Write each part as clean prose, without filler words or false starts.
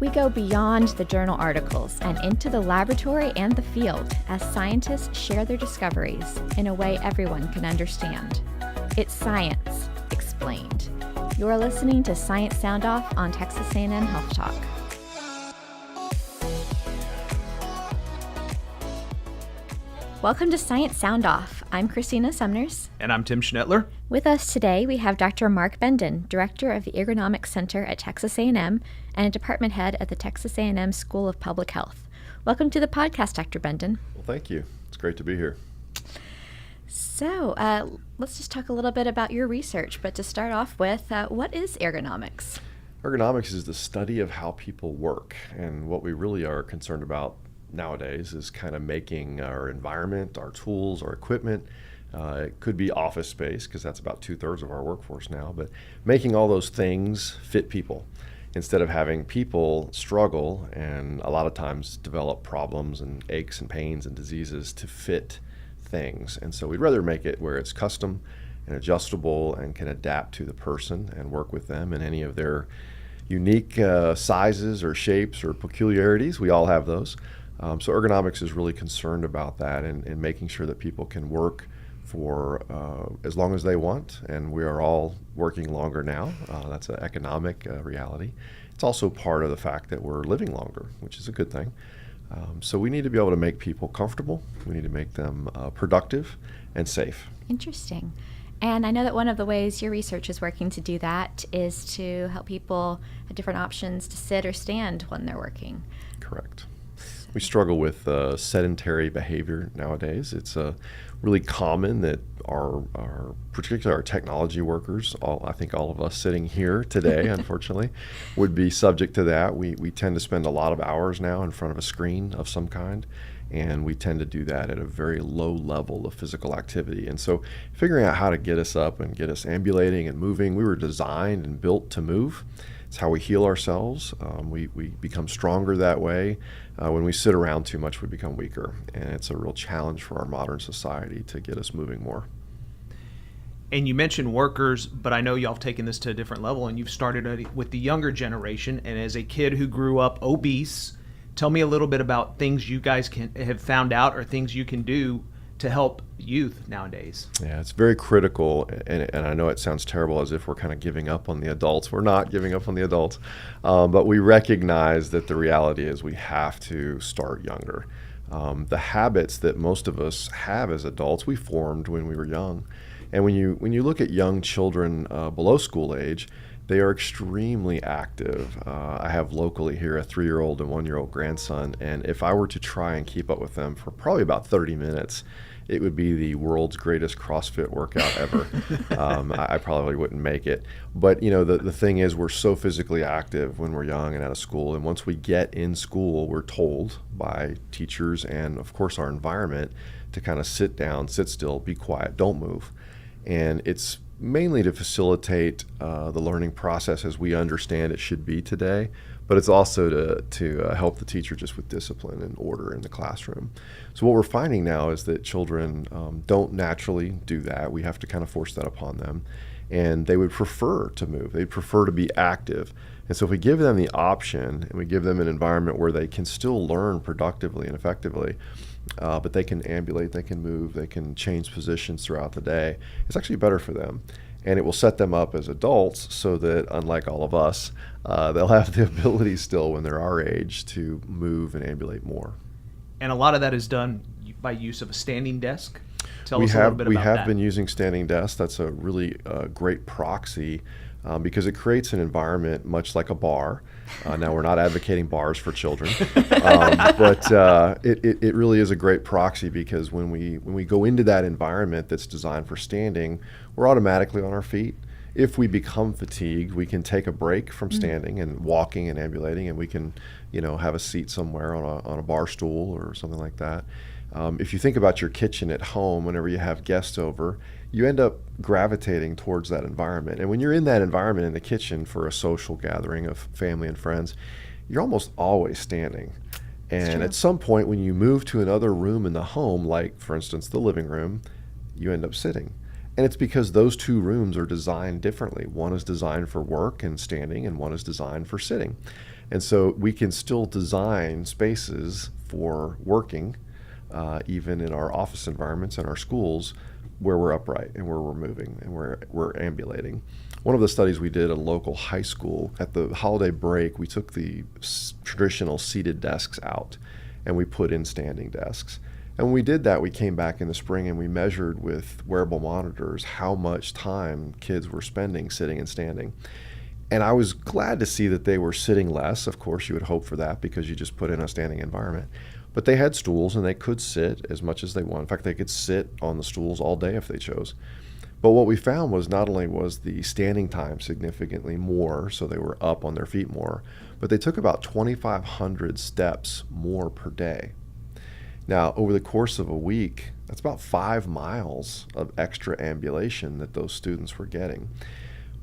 We go beyond the journal articles and into the laboratory and the field as scientists share their discoveries in a way everyone can understand. It's science explained. You're listening to Science Sound Off on Texas A&M Health Talk. Welcome to Science Sound Off. I'm Christina Sumners. And I'm Tim Schnettler. With us today, we have Dr. Mark Benden, Director of the Ergonomics Center at Texas A&M and a Department Head at the Texas A&M School of Public Health. Welcome to the podcast, Dr. Benden. Well, thank you. It's great to be here. So let's just talk a little bit about your research. But to start off with, what is ergonomics? Ergonomics is the study of how people work. And what we really are concerned about nowadays is kind of making our environment, our tools, our equipment, it could be office space because that's about 2/3 of our workforce now, but making all those things fit people instead of having people struggle and a lot of times develop problems and aches and pains and diseases to fit things. And so we'd rather make it where it's custom and adjustable and can adapt to the person and work with them in any of their unique sizes or shapes or peculiarities. We all have those. So ergonomics is really concerned about that and making sure that people can work for as long as they want, and we are all working longer now. That's an economic reality. It's also part of the fact that we're living longer, which is a good thing. So we need to be able to make people comfortable. We need to make them productive and safe. Interesting. And I know that one of the ways your research is working to do that is to help people have different options to sit or stand when they're working. Correct. We struggle with sedentary behavior nowadays. It's really common that particularly our technology workers, I think all of us sitting here today, unfortunately, would be subject to that. We tend to spend a lot of hours now in front of a screen of some kind, and we tend to do that at a very low level of physical activity. And so figuring out how to get us up and get us ambulating and moving, we were designed and built to move. It's how we heal ourselves. We become stronger that way. When we sit around too much, we become weaker. And it's a real challenge for our modern society to get us moving more. And you mentioned workers, but I know y'all have taken this to a different level, and you've started with the younger generation. And as a kid who grew up obese, tell me a little bit about things you guys have found out or things you can do to help youth nowadays. Yeah, it's very critical, and I know it sounds terrible as if we're kind of giving up on the adults. We're not giving up on the adults, but we recognize that the reality is we have to start younger. The habits that most of us have as adults, we formed when we were young. And when you look at young children below school age, they are extremely active. I have locally here a 3-year-old and 1-year-old grandson, and if I were to try and keep up with them for probably about 30 minutes, it would be the world's greatest CrossFit workout ever. I probably wouldn't make it. But the thing is, we're so physically active when we're young and out of school, and once we get in school, we're told by teachers and of course our environment to kind of sit down, sit still, be quiet, don't move. And it's mainly to facilitate the learning process as we understand it should be today, but it's also to help the teacher just with discipline and order in the classroom. So what we're finding now is that children don't naturally do that. We have to kind of force that upon them, and they would prefer to move. They'd prefer to be active. And so if we give them the option and we give them an environment where they can still learn productively and effectively, but they can ambulate, they can move, they can change positions throughout the day, it's actually better for them. And it will set them up as adults so that, unlike all of us, they'll have the ability still when they're our age to move and ambulate more. And a lot of that is done by use of a standing desk. Tell us a little bit about that. We have been using standing desks. That's a really great proxy because it creates an environment much like a bar. Now, we're not advocating bars for children, but it really is a great proxy because when we go into that environment that's designed for standing, we're automatically on our feet. If we become fatigued, we can take a break from standing and walking and ambulating, and we can, have a seat somewhere on a bar stool or something like that. If you think about your kitchen at home, whenever you have guests over, you end up gravitating towards that environment. And when you're in that environment in the kitchen for a social gathering of family and friends, you're almost always standing. And at some point when you move to another room in the home, like for instance the living room, you end up sitting. And it's because those two rooms are designed differently. One is designed for work and standing, and one is designed for sitting. And so we can still design spaces for working, even in our office environments and our schools, where we're upright and where we're moving and we're ambulating. One of the studies we did at a local high school, at the holiday break, we took the traditional seated desks out and we put in standing desks. And when we did that, we came back in the spring and we measured with wearable monitors how much time kids were spending sitting and standing. And I was glad to see that they were sitting less. Of course, you would hope for that because you just put in a standing environment. But they had stools and they could sit as much as they want. In fact, they could sit on the stools all day if they chose. But what we found was not only was the standing time significantly more, so they were up on their feet more, but they took about 2,500 steps more per day. Now, over the course of a week, that's about 5 miles of extra ambulation that those students were getting.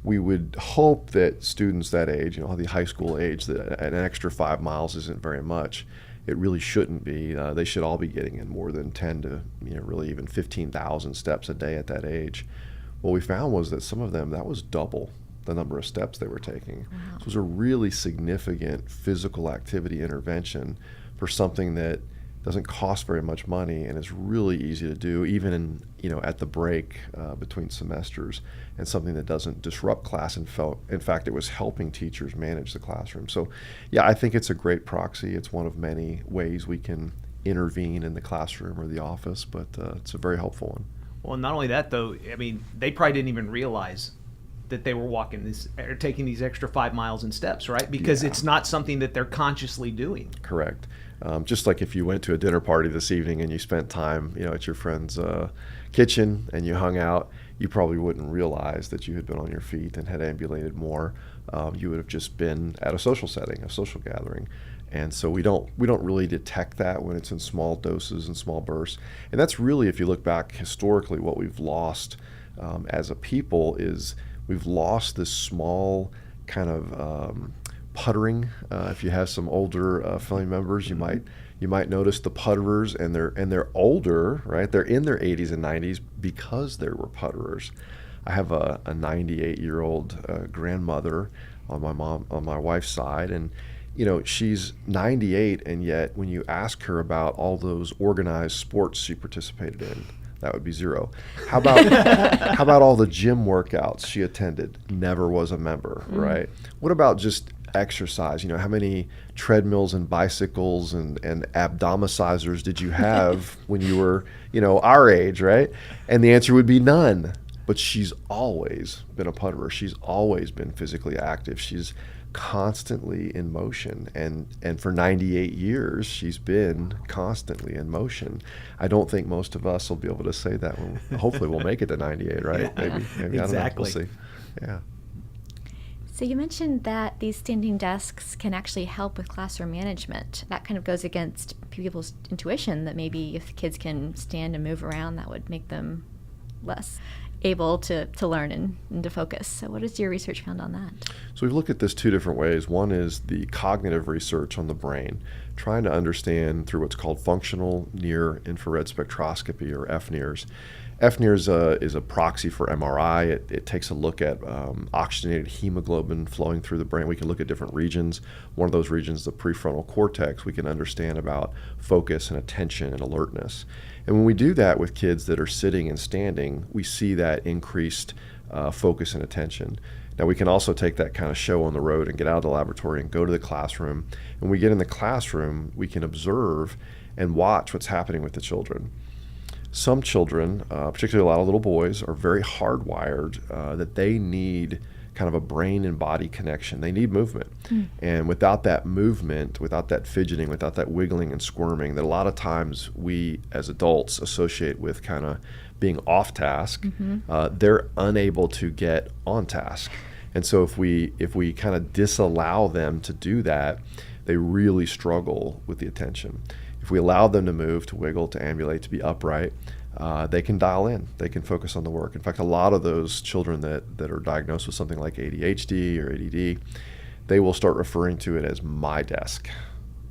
We would hope that students that age, the high school age, that an extra 5 miles isn't very much. It really shouldn't be. They should all be getting in more than 10 to really even 15,000 steps a day at that age. What we found was that some of them, that was double the number of steps they were taking. Wow. So it was a really significant physical activity intervention for something that doesn't cost very much money and is really easy to do, even at the break between semesters, and something that doesn't disrupt class. In fact, it was helping teachers manage the classroom. So, yeah, I think it's a great proxy. It's one of many ways we can intervene in the classroom or the office, but it's a very helpful one. Well, not only that, though, they probably didn't even realize that they were walking this or taking these extra 5 miles in steps, right? Because it's not something that they're consciously doing. Correct. Just like if you went to a dinner party this evening and you spent time, at your friend's kitchen and you hung out, you probably wouldn't realize that you had been on your feet and had ambulated more. You would have just been at a social setting, a social gathering. And so we don't really detect that when it's in small doses and small bursts. And that's really, if you look back historically, what we've lost as a people is we've lost this small kind of puttering. If you have some older family members, you might notice the putterers, and they're older, right? They're in their 80s and 90s because they were putterers. I have a 98-year-old grandmother on my wife's side, and she's 98, and yet when you ask her about all those organized sports she participated in, that would be zero. How about all the gym workouts she attended? Never was a member, right? What about just exercise? How many treadmills and bicycles and abdomicizers did you have when you were, our age, right? And the answer would be none. But she's always been a putterer. She's always been physically active. She's constantly in motion, and for 98 years she's been constantly in motion. I don't think most of us will be able to say that. Hopefully we'll make it to 98, right? Yeah. Maybe Exactly. I don't know. We'll see. Yeah. So you mentioned that these standing desks can actually help with classroom management. That kind of goes against people's intuition that maybe if kids can stand and move around, that would make them less able to learn and to focus. So what has your research found on that? So we've looked at this two different ways. One is the cognitive research on the brain, trying to understand through what's called functional near-infrared spectroscopy, or FNIRS. FNIRS is a proxy for MRI. It takes a look at oxygenated hemoglobin flowing through the brain. We can look at different regions. One of those regions, the prefrontal cortex, we can understand about focus and attention and alertness. And when we do that with kids that are sitting and standing, we see that increased focus and attention. Now, we can also take that kind of show on the road and get out of the laboratory and go to the classroom. When we get in the classroom, we can observe and watch what's happening with the children. Some children, particularly a lot of little boys, are very hardwired that they need kind of a brain and body connection. They need movement. And without that movement, without that fidgeting, without that wiggling and squirming, that a lot of times we as adults associate with kind of being off task, they're unable to get on task. And so if we kind of disallow them to do that, they really struggle with the attention. If we allow them to move, to wiggle, to ambulate, to be upright, they can dial in. They can focus on the work. In fact, a lot of those children that are diagnosed with something like ADHD or ADD, they will start referring to it as my desk.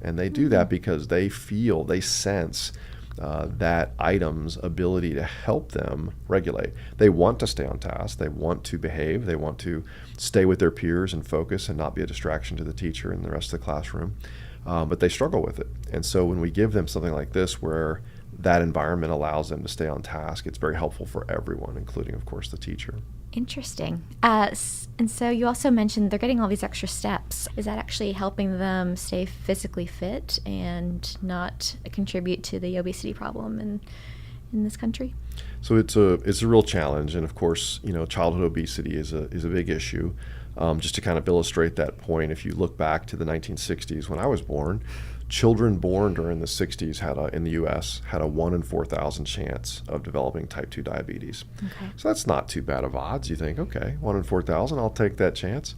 And they do that because they sense that item's ability to help them regulate. They want to stay on task. They want to behave. They want to stay with their peers and focus and not be a distraction to the teacher and the rest of the classroom. But they struggle with it. And so when we give them something like this where that environment allows them to stay on task, it's very helpful for everyone, including, of course, the teacher. Interesting. And so you also mentioned they're getting all these extra steps. Is that actually helping them stay physically fit and not contribute to the obesity problem in this country? So it's a real challenge, and of course, childhood obesity is a big issue. Just to kind of illustrate that point, if you look back to the 1960s when I was born, children born during the 60s in the U.S. had a 1 in 4,000 chance of developing type 2 diabetes. Okay. So that's not too bad of odds. You think, okay, 1 in 4,000, I'll take that chance.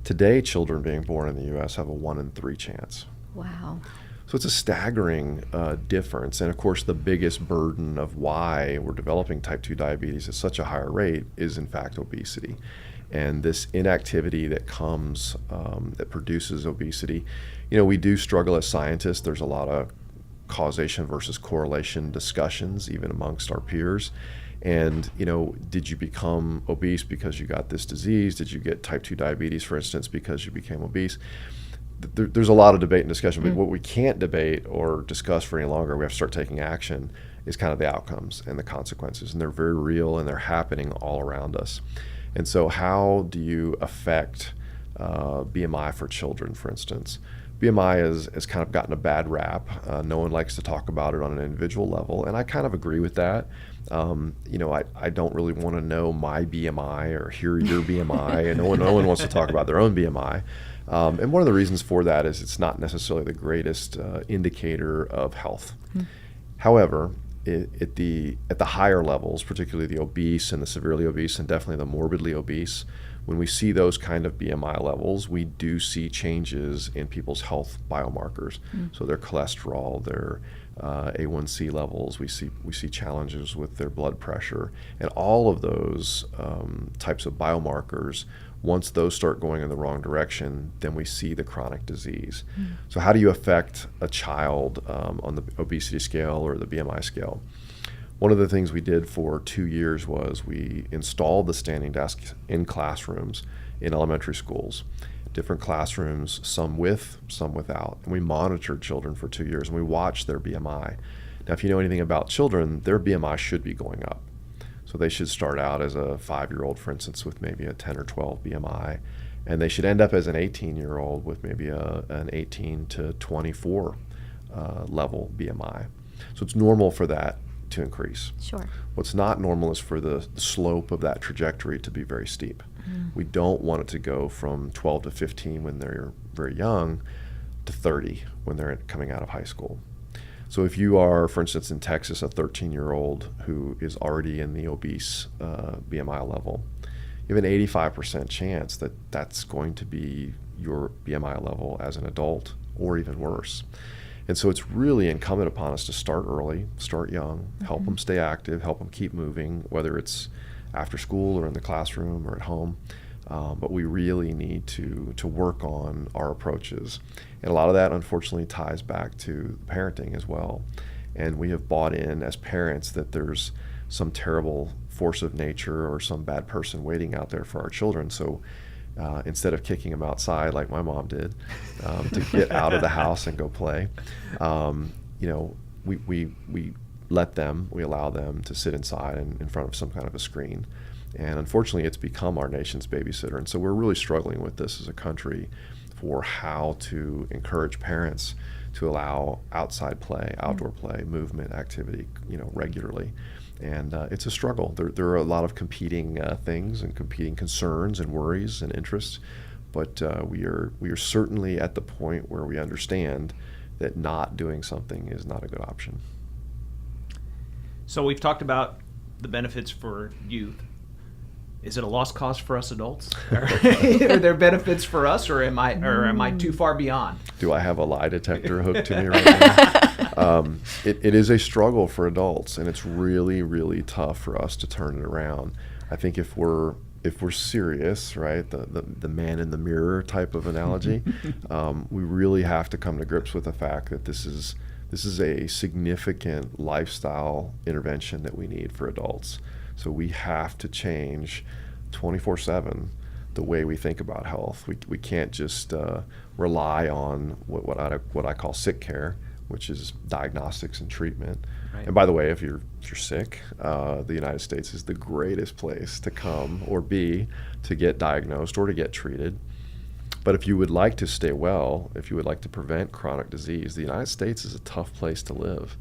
Today, children being born in the U.S. have a 1 in 3 chance. Wow. So it's a staggering difference. And of course, the biggest burden of why we're developing type 2 diabetes at such a higher rate is in fact obesity. And this inactivity that comes, that produces obesity. We do struggle as scientists. There's a lot of causation versus correlation discussions, even amongst our peers. And, did you become obese because you got this disease? Did you get type 2 diabetes, for instance, because you became obese? There's a lot of debate and discussion, but what we can't debate or discuss for any longer, we have to start taking action, is kind of the outcomes and the consequences. And they're very real and they're happening all around us. And so how do you affect BMI for children, for instance? BMI has kind of gotten a bad rap. No one likes to talk about it on an individual level, and I kind of agree with that. I don't really want to know my BMI or hear your BMI, and no one wants to talk about their own BMI. And one of the reasons for that is it's not necessarily the greatest indicator of health. However, at the higher levels, particularly the obese and the severely obese and definitely the morbidly obese, when we see those kind of BMI levels, we do see changes in people's health biomarkers. So their cholesterol, their A1C levels, we see challenges with their blood pressure, and all of those types of biomarkers. Once those start going in the wrong direction, then we see the chronic disease. So how do you affect a child on the obesity scale or the BMI scale? One of the things we did for 2 years was we installed the standing desks in classrooms in elementary schools, different classrooms, some with, some without. And we monitored children for 2 years and we watched their BMI. Now, if you know anything about children, their BMI should be going up. So they should start out as a 5-year-old, for instance, with maybe a 10 or 12 BMI, and they should end up as an 18-year-old with maybe an 18 to 24 level BMI. So it's normal for that to increase. Sure. What's not normal is for the slope of that trajectory to be very steep. We don't want it to go from 12 to 15 when they're very young to 30 when they're coming out of high school. So if you are, for instance, in Texas, a 13-year-old who is already in the obese BMI level, you have an 85% chance that that's going to be your BMI level as an adult or even worse. And so it's really incumbent upon us to start early, start young, help them stay active, help them keep moving, whether it's after school or in the classroom or at home. But we really need to work on our approaches. And a lot of that, unfortunately, ties back to parenting as well. And we have bought in as parents that there's some terrible force of nature or some bad person waiting out there for our children. So instead of kicking them outside like my mom did, to get out of the house and go play, we allow them to sit inside and in front of some kind of a screen. And unfortunately, it's become our nation's babysitter. And so we're really struggling with this as a country for how to encourage parents to allow outside play, outdoor play, movement, activity, regularly. And it's a struggle. There are a lot of competing things and competing concerns and worries and interests. But we are certainly at the point where we understand that not doing something is not a good option. So we've talked about the benefits for youth. Is it a lost cause for us adults? Are there benefits for us, or am I too far beyond? Do I have a lie detector hooked to me right now? It is a struggle for adults, and it's really, really tough for us to turn it around. I think if we're serious, right, the man in the mirror type of analogy, we really have to come to grips with the fact that this is This is a significant lifestyle intervention that we need for adults. So we have to change 24/7 the way we think about health. We can't just rely on what I call sick care, which is diagnostics and treatment. Right. And by the way, if you're sick, the United States is the greatest place to come or be to get diagnosed or to get treated. But if you would like to stay well, if you would like to prevent chronic disease, the United States is a tough place to live.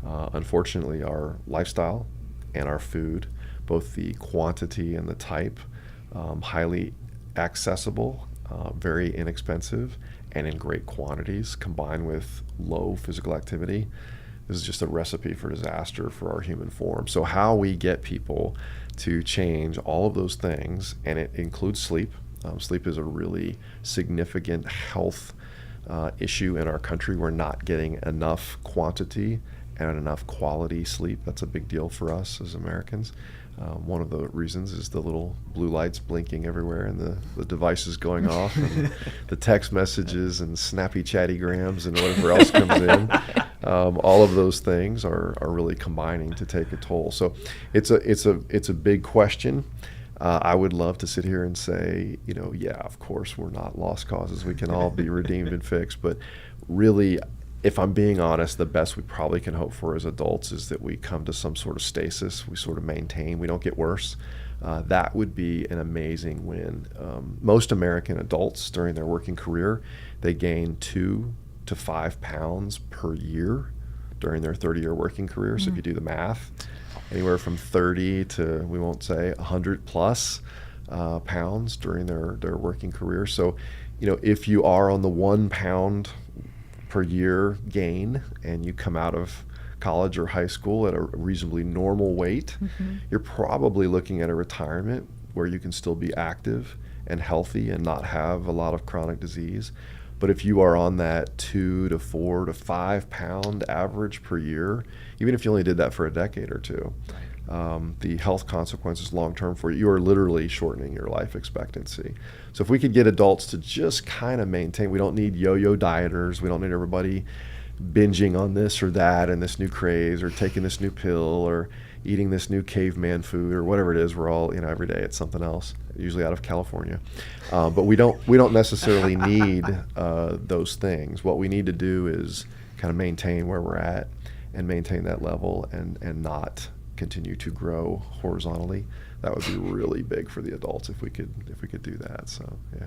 Unfortunately, our lifestyle and our food, both the quantity and the type, highly accessible, very inexpensive, and in great quantities, combined with low physical activity. This is just a recipe for disaster for our human form. So how we get people to change all of those things, and it includes sleep. Sleep is a really significant health issue in our country. We're not getting enough quantity and enough quality sleep. That's a big deal for us as Americans. One of the reasons is the little blue lights blinking everywhere and the devices going off and the text messages and snappy chattygrams and whatever else comes in. All of those things are really combining to take a toll. So it's a big question. I would love to sit here and say, yeah, of course we're not lost causes. We can all be redeemed and fixed. But really, if I'm being honest, the best we probably can hope for as adults is that we come to some sort of stasis. We sort of maintain. We don't get worse. That would be an amazing win. Most American adults during their working career, they gain 2 to 5 pounds per year during their 30-year working career. So if you do the math, anywhere from 30 to, we won't say, 100 plus pounds during their working career. So, if you are on the 1 pound per year gain and you come out of college or high school at a reasonably normal weight, you're probably looking at a retirement where you can still be active and healthy and not have a lot of chronic disease. But if you are on that 2 to 4 to 5 pound average per year, even if you only did that for a decade or two, the health consequences long term for you, you are literally shortening your life expectancy. So if we could get adults to just kind of maintain, we don't need yo-yo dieters, we don't need everybody binging on this or that and this new craze or taking this new pill or eating this new caveman food or whatever it is. We're all, every day it's something else, usually out of California. But we don't necessarily need those things. What we need to do is kind of maintain where we're at and maintain that level and not continue to grow horizontally. That would be really big for the adults if we could do that. So yeah.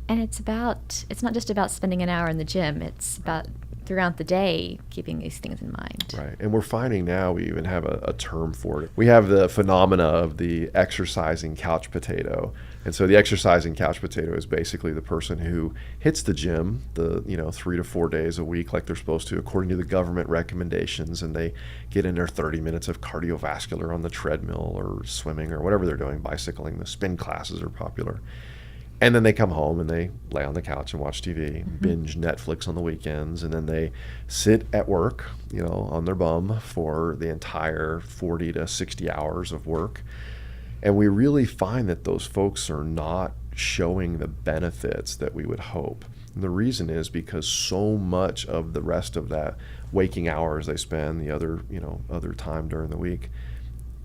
And it's not just about spending an hour in the gym. It's about throughout the day keeping these things in mind. Right. And we're finding now we even have a term for it. We have the phenomena of the exercising couch potato. And so the exercising couch potato is basically the person who hits the gym 3 to 4 days a week like they're supposed to according to the government recommendations, and they get in their 30 minutes of cardiovascular on the treadmill or swimming or whatever they're doing, bicycling. The spin classes are popular. And then they come home and they lay on the couch and watch TV, binge Netflix on the weekends, and then they sit at work, on their bum for the entire 40 to 60 hours of work. And we really find that those folks are not showing the benefits that we would hope. And the reason is because so much of the rest of that waking hours they spend, the other time during the week,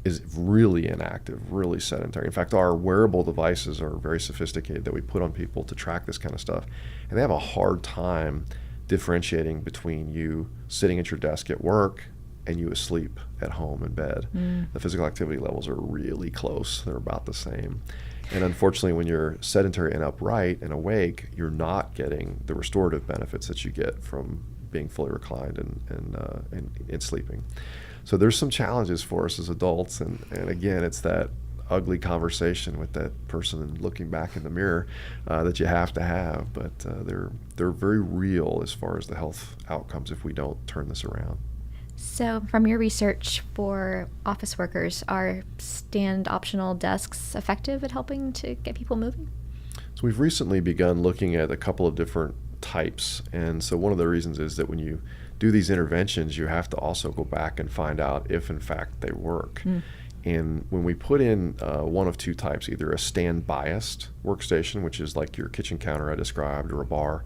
is really inactive, really sedentary. In fact, our wearable devices are very sophisticated that we put on people to track this kind of stuff. And they have a hard time differentiating between you sitting at your desk at work and you asleep at home in bed. The physical activity levels are really close. They're about the same. And unfortunately, when you're sedentary and upright and awake, you're not getting the restorative benefits that you get from being fully reclined and sleeping. So there's some challenges for us as adults, and again, it's that ugly conversation with that person looking back in the mirror that you have to have, but they're very real as far as the health outcomes if we don't turn this around. So from your research for office workers, are stand optional desks effective at helping to get people moving? So we've recently begun looking at a couple of different types, and so one of the reasons is that when you do these interventions, you have to also go back and find out if in fact they work. And when we put in one of two types, either a stand biased workstation, which is like your kitchen counter I described, or a bar,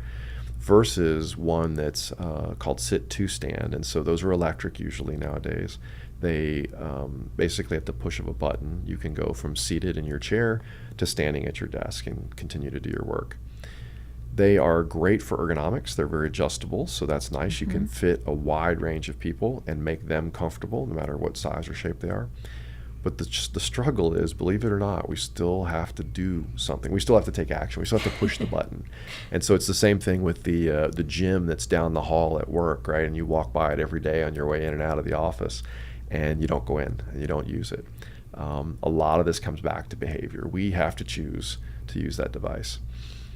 versus one that's called sit to stand. And so those are electric usually nowadays. They basically at the push of a button, you can go from seated in your chair to standing at your desk and continue to do your work. They are great for ergonomics. They're very adjustable, so that's nice. Mm-hmm. You can fit a wide range of people and make them comfortable no matter what size or shape they are. But the struggle is, believe it or not, we still have to do something. We still have to take action. We still have to push the button. And so it's the same thing with the gym that's down the hall at work, right? And you walk by it every day on your way in and out of the office, and you don't go in and you don't use it. A lot of this comes back to behavior. We have to choose to use that device.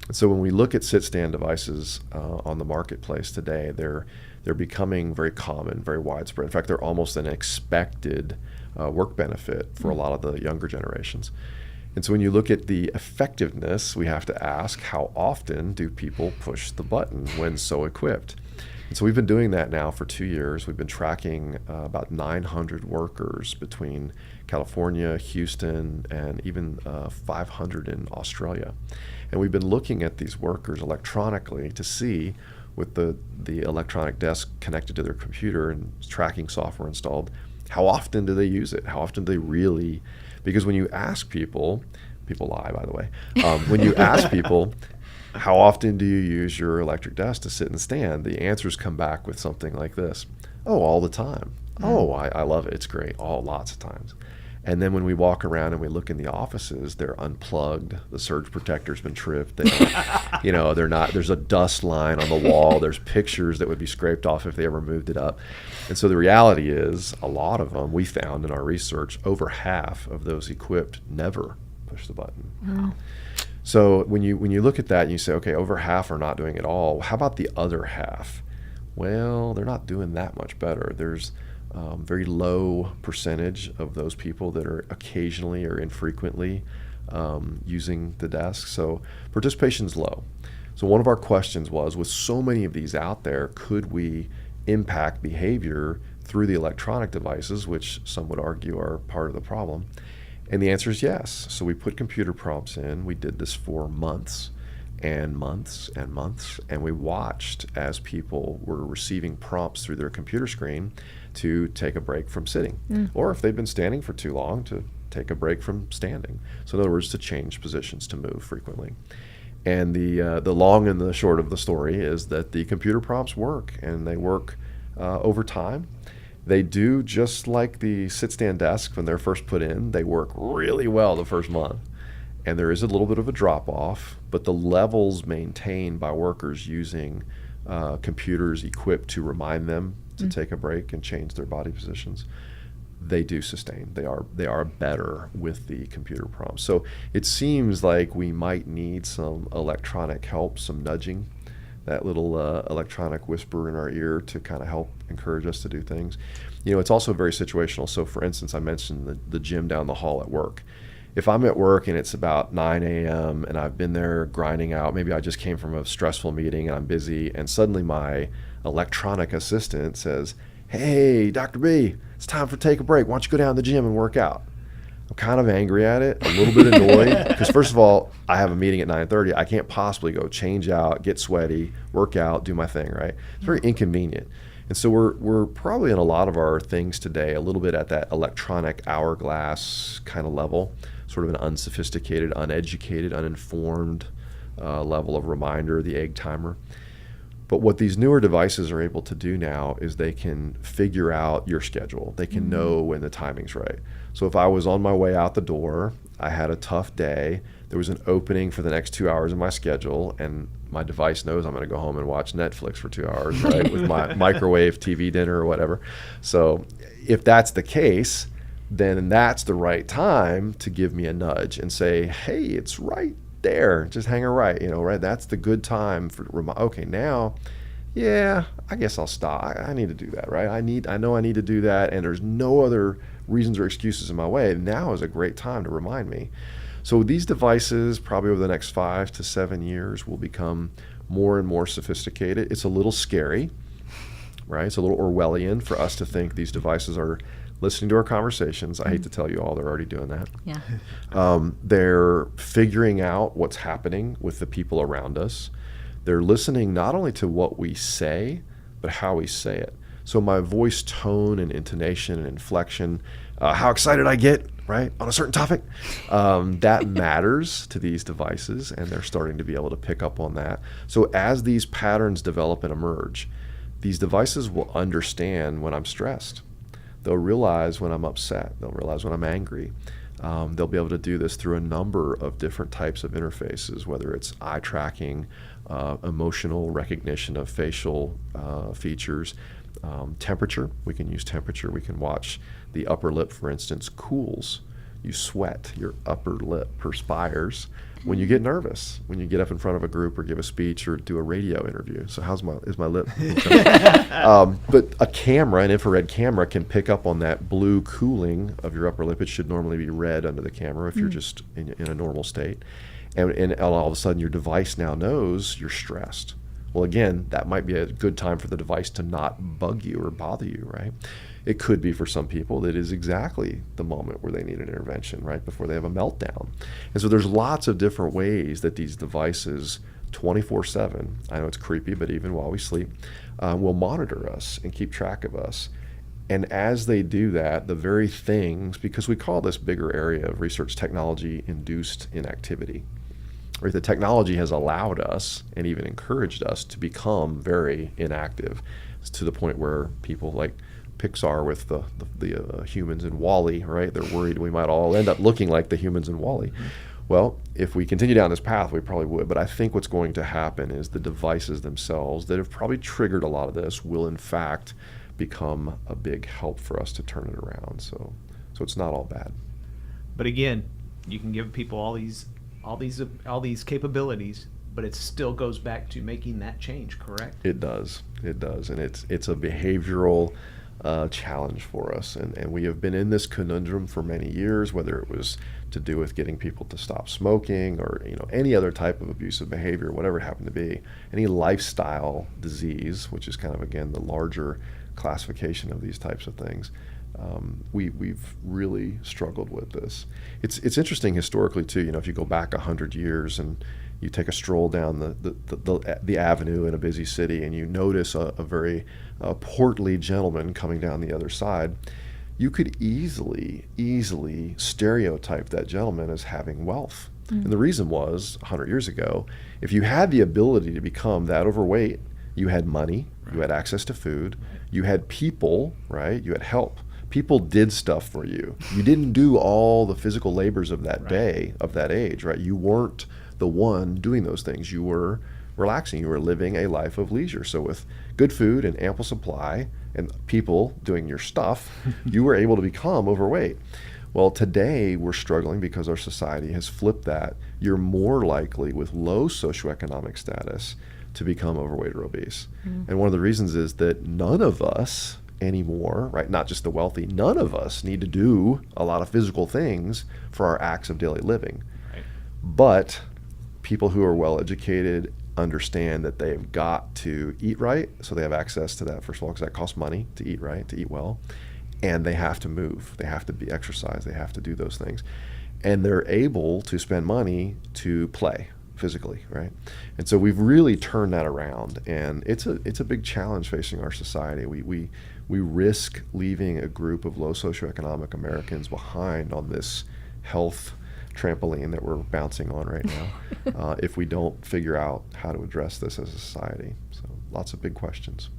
And so when we look at sit-stand devices on the marketplace today, they're becoming very common, very widespread. In fact, they're almost an expected work benefit for a lot of the younger generations. And so when you look at the effectiveness, we have to ask, how often do people push the button when so equipped? And so we've been doing that now for 2 years. We've been tracking about 900 workers between California, Houston, and even 500 in Australia. And we've been looking at these workers electronically to see, with the electronic desk connected to their computer and tracking software installed, how often do they use it? How often do they really? Because when you ask people lie, by the way, when you ask people, how often do you use your electric desk to sit and stand? The answers come back with something like this. Oh, all the time. Oh, I love it. It's great. Oh, lots of times. And then when we walk around and we look in the offices, they're unplugged. The surge protector's been tripped. They don't, they're not. There's a dust line on the wall. There's pictures that would be scraped off if they ever moved it up. And so the reality is, a lot of them, we found in our research, over half of those equipped never push the button. Wow. So when you look at that and you say, okay, over half are not doing it all. How about the other half? Well, they're not doing that much better. There's very low percentage of those people that are occasionally or infrequently using the desk. So participation's low. So one of our questions was, with so many of these out there, could we impact behavior through the electronic devices, which some would argue are part of the problem? And the answer is yes. So we put computer prompts in. We did this for months and months and months, and we watched as people were receiving prompts through their computer screen to take a break from sitting, or if they've been standing for too long, to take a break from standing. So in other words, to change positions, to move frequently. And the long and the short of the story is that the computer prompts work, and they work over time. They do just like the sit-stand desk when they're first put in. They work really well the first month. And there is a little bit of a drop-off, but the levels maintained by workers using computers equipped to remind them to take a break and change their body positions, they do sustain. They are better with the computer prompts. So it seems like we might need some electronic help, some nudging, that little electronic whisper in our ear to kind of help encourage us to do things. It's also very situational. So for instance, I mentioned the gym down the hall at work. If I'm at work and it's about 9 a.m. and I've been there grinding out, maybe I just came from a stressful meeting and I'm busy, and suddenly my electronic assistant says, "Hey, Dr. B, it's time for take a break. Why don't you go down to the gym and work out?" I'm kind of angry at it, a little bit annoyed, because first of all, I have a meeting at 9:30. I can't possibly go change out, get sweaty, work out, do my thing, right? It's very inconvenient. And so we're probably in a lot of our things today a little bit at that electronic hourglass kind of level, sort of an unsophisticated, uneducated, uninformed level of reminder, the egg timer. But what these newer devices are able to do now is they can figure out your schedule. They can know when the timing's right. So if I was on my way out the door, I had a tough day, there was an opening for the next 2 hours in my schedule, and my device knows I'm going to go home and watch Netflix for 2 hours, right, with my microwave TV dinner or whatever. So if that's the case, then that's the right time to give me a nudge and say, "Hey, it's right there. Just hang her right, right? That's the good time for okay, now, yeah, I guess I'll stop. I need to do that, right? I know I need to do that, and there's no other reasons or excuses in my way. Now is a great time to remind me." So these devices, probably over the next 5 to 7 years, will become more and more sophisticated. It's a little scary, right? It's a little Orwellian for us to think these devices are listening to our conversations. I hate to tell you all, they're already doing that. Yeah. They're figuring out what's happening with the people around us. They're listening not only to what we say, but how we say it. So my voice tone and intonation and inflection, how excited I get, right, on a certain topic, that matters to these devices, and they're starting to be able to pick up on that. So as these patterns develop and emerge, these devices will understand when I'm stressed. They'll realize when I'm upset. They'll realize when I'm angry. They'll be able to do this through a number of different types of interfaces, whether it's eye tracking, emotional recognition of facial features, temperature. We can use temperature. We can watch the upper lip, for instance, cools. You sweat. Your upper lip perspires when you get nervous, when you get up in front of a group or give a speech or do a radio interview. So is my lip? But a camera, an infrared camera, can pick up on that blue cooling of your upper lip. It should normally be red under the camera if you're just in a normal state. And all of a sudden your device now knows you're stressed. Well, again, that might be a good time for the device to not bug you or bother you, right? It could be for some people that is exactly the moment where they need an intervention, right before they have a meltdown. And so there's lots of different ways that these devices 24/7, I know it's creepy, but even while we sleep, will monitor us and keep track of us. And as they do that, the very things, because we call this bigger area of research technology-induced inactivity, right? The technology has allowed us and even encouraged us to become very inactive, to the point where people like Pixar with the humans in WALL-E, right? They're worried we might all end up looking like the humans in WALL-E. Mm-hmm. Well, if we continue down this path, we probably would. But I think what's going to happen is the devices themselves that have probably triggered a lot of this will, in fact, become a big help for us to turn it around. So it's not all bad. But again, you can give people all these capabilities, but it still goes back to making that change, correct? It does, and it's a behavioral challenge for us, and we have been in this conundrum for many years, whether it was to do with getting people to stop smoking or any other type of abusive behavior, whatever it happened to be, any lifestyle disease, which is kind of, again, the larger classification of these types of things. We've really struggled with this. It's interesting historically too. If you go back 100 years and you take a stroll down the avenue in a busy city and you notice a very portly gentleman coming down the other side, you could easily stereotype that gentleman as having wealth. Mm-hmm. And the reason was 100 years ago, if you had the ability to become that overweight, you had money, right. You had access to food, right. You had people, right? You had help. People did stuff for you. You didn't do all the physical labors of that right. day, of that age, right? You weren't the one doing those things. You were relaxing. You were living a life of leisure. So with good food and ample supply and people doing your stuff, you were able to become overweight. Well, today we're struggling because our society has flipped that. You're more likely with low socioeconomic status to become overweight or obese. Mm. And one of the reasons is that none of us anymore, right, not just the wealthy, none of us need to do a lot of physical things for our acts of daily living. Right. But people who are well educated understand that they've got to eat right, so they have access to that, first of all, because that costs money to eat right, to eat well, and they have to move, they have to be exercised, they have to do those things. And they're able to spend money to play physically, right? And so we've really turned that around, and it's a big challenge facing our society. We risk leaving a group of low socioeconomic Americans behind on this health trampoline that we're bouncing on right now if we don't figure out how to address this as a society. So lots of big questions.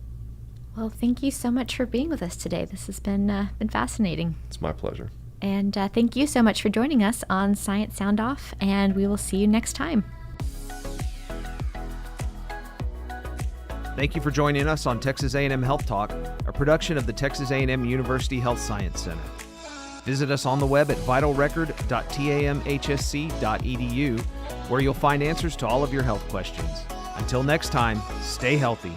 Well, thank you so much for being with us today. This has been fascinating. It's my pleasure. And thank you so much for joining us on Science Sound Off, and we will see you next time. Thank you for joining us on Texas A&M Health Talk, a production of the Texas A&M University Health Science Center. Visit us on the web at vitalrecord.tamhsc.edu, where you'll find answers to all of your health questions. Until next time, stay healthy.